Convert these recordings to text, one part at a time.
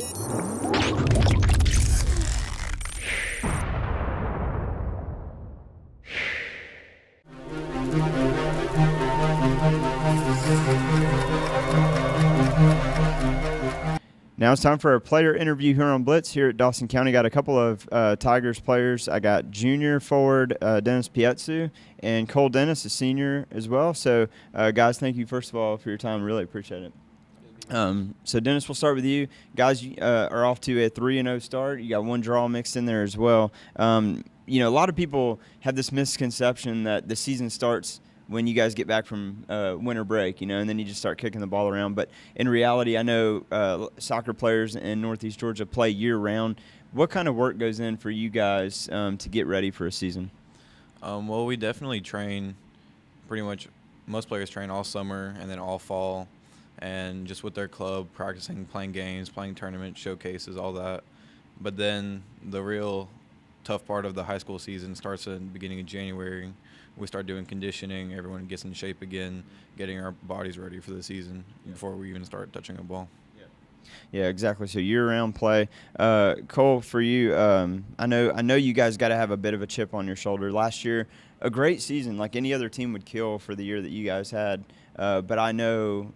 Now it's time for a player interview here on Blitz here at Dawson County. Got a couple of Tigers players. I got junior forward Dennis Pyetsukh and Cole Dennis, a senior as well. So, guys, thank you, first of all, for your time. Really appreciate it. So, Dennis, we'll start with you. Guys, you are off to a 3-0 start. You got one draw mixed in there as well. A lot of people have this misconception that the season starts when you guys get back from winter break, and then you just start kicking the ball around. But in reality, I know soccer players in Northeast Georgia play year-round. What kind of work goes in for you guys to get ready for a season? Well, we definitely train pretty much – most players train all summer and then all fall, and just with their club, practicing, playing games, playing tournaments, showcases, all that. But then the real tough part of the high school season starts in the beginning of January. We start doing conditioning, everyone gets in shape again, getting our bodies ready for the season before we even start touching a ball. Yeah, exactly. So year-round play. Cole, for you, I know you guys got to have a bit of a chip on your shoulder. Last year, a great season, like any other team would kill for the year that you guys had. But I know,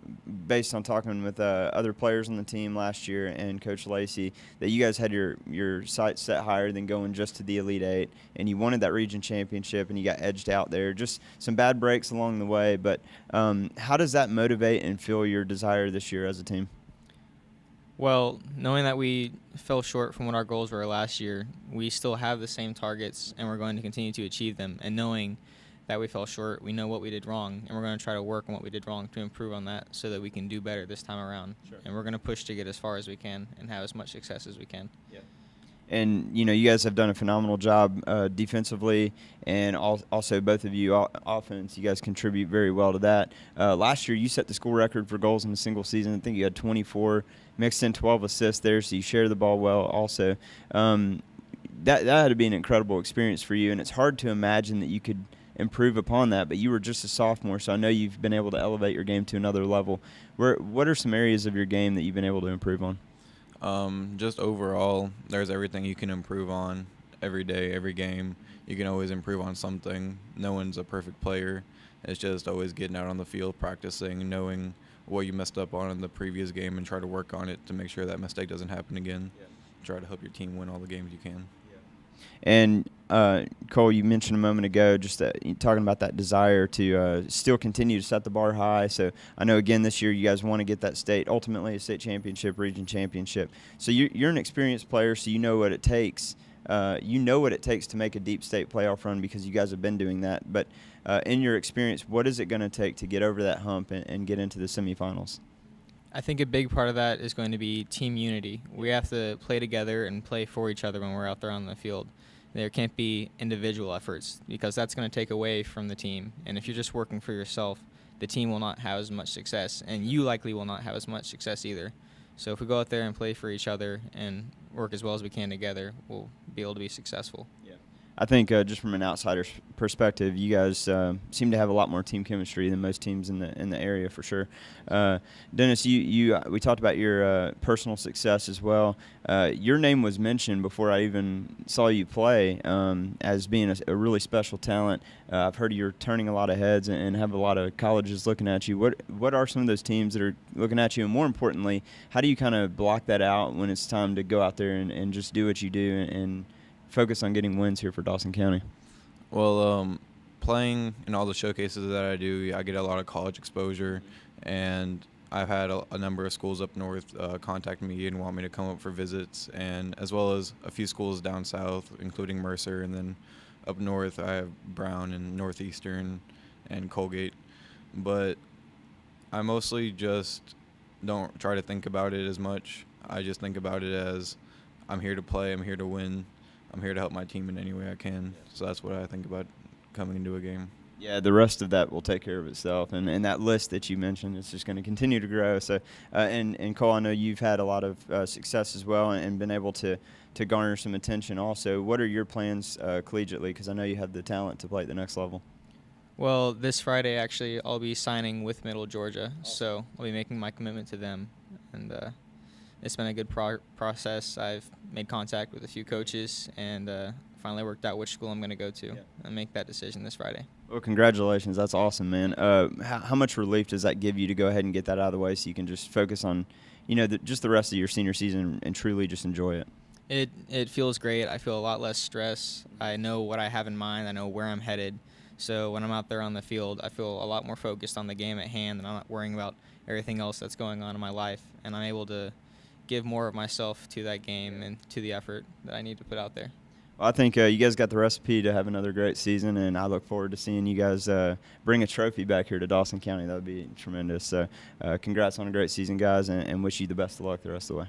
based on talking with other players on the team last year and Coach Lacey, that you guys had your sights set higher than going just to the Elite Eight, and you wanted that region championship, and you got edged out there. Just some bad breaks along the way. But how does that motivate and fuel your desire this year as a team? Well, knowing that we fell short from what our goals were last year, we still have the same targets, and we're going to continue to achieve them. And knowing that we fell short, we know what we did wrong, and we're going to try to work on what we did wrong to improve on that so that we can do better this time around. Sure. And we're going to push to get as far as we can and have as much success as we can. Yeah. And, you guys have done a phenomenal job defensively, and also both of you offense. You guys contribute very well to that. Last year, you set the school record for goals in a single season. I think you had 24, mixed in 12 assists there, so you share the ball well also. That had to be an incredible experience for you, and it's hard to imagine that you could improve upon that, but you were just a sophomore, so I know you've been able to elevate your game to another level. What are some areas of your game that you've been able to improve on? Just overall, there's everything you can improve on every day, every game. You can always improve on something. No one's a perfect player. It's just always getting out on the field, practicing, knowing what you messed up on in the previous game and try to work on it to make sure that mistake doesn't happen again. Yeah. Try to help your team win all the games you can. And, Cole, you mentioned a moment ago just talking about that desire to still continue to set the bar high. So I know, again, this year you guys want to get that ultimately a state championship, region championship. So you're an experienced player, so you know what it takes. To make a deep state playoff run because you guys have been doing that. But in your experience, what is it going to take to get over that hump and get into the semifinals? I think a big part of that is going to be team unity. We have to play together and play for each other when we're out there on the field. There can't be individual efforts because that's going to take away from the team. And if you're just working for yourself, the team will not have as much success, and you likely will not have as much success either. So if we go out there and play for each other and work as well as we can together, we'll be able to be successful. Yeah. I think just from an outsider's perspective, you guys seem to have a lot more team chemistry than most teams in the area for sure. Dennis, we talked about your personal success as well. Your name was mentioned before I even saw you play as being a really special talent. I've heard you're turning a lot of heads and have a lot of colleges looking at you. What are some of those teams that are looking at you? And more importantly, how do you kind of block that out when it's time to go out there and just do what you do and focus on getting wins here for Dawson County? Well, playing in all the showcases that I do, I get a lot of college exposure, and I've had a number of schools up north contact me and want me to come up for visits, and as well as a few schools down south, including Mercer, and then up north I have Brown and Northeastern and Colgate. But I mostly just don't try to think about it as much. I just think about it as I'm here to play, I'm here to win, I'm here to help my team in any way I can. So that's what I think about coming into a game. Yeah, the rest of that will take care of itself. And that list that you mentioned is just going to continue to grow. So, and Cole, I know you've had a lot of success as well and been able to garner some attention also. What are your plans collegiately? Because I know you have the talent to play at the next level. Well, this Friday, actually, I'll be signing with Middle Georgia. So I'll be making my commitment to them. And it's been a good process. I've made contact with a few coaches and finally worked out which school I'm going to go to and make that decision this Friday. Well, congratulations. That's awesome, man. How much relief does that give you to go ahead and get that out of the way so you can just focus on, just the rest of your senior season and truly just enjoy it? It feels great. I feel a lot less stress. I know what I have in mind. I know where I'm headed. So when I'm out there on the field, I feel a lot more focused on the game at hand, and I'm not worrying about everything else that's going on in my life. And I'm able to give more of myself to that game and to the effort that I need to put out there. Well, I think you guys got the recipe to have another great season, and I look forward to seeing you guys bring a trophy back here to Dawson County. That would be tremendous. So congrats on a great season, guys, and wish you the best of luck the rest of the way.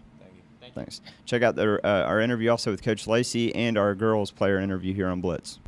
Thanks. Check out our interview also with Coach Lacey and our girls player interview here on BLITZ.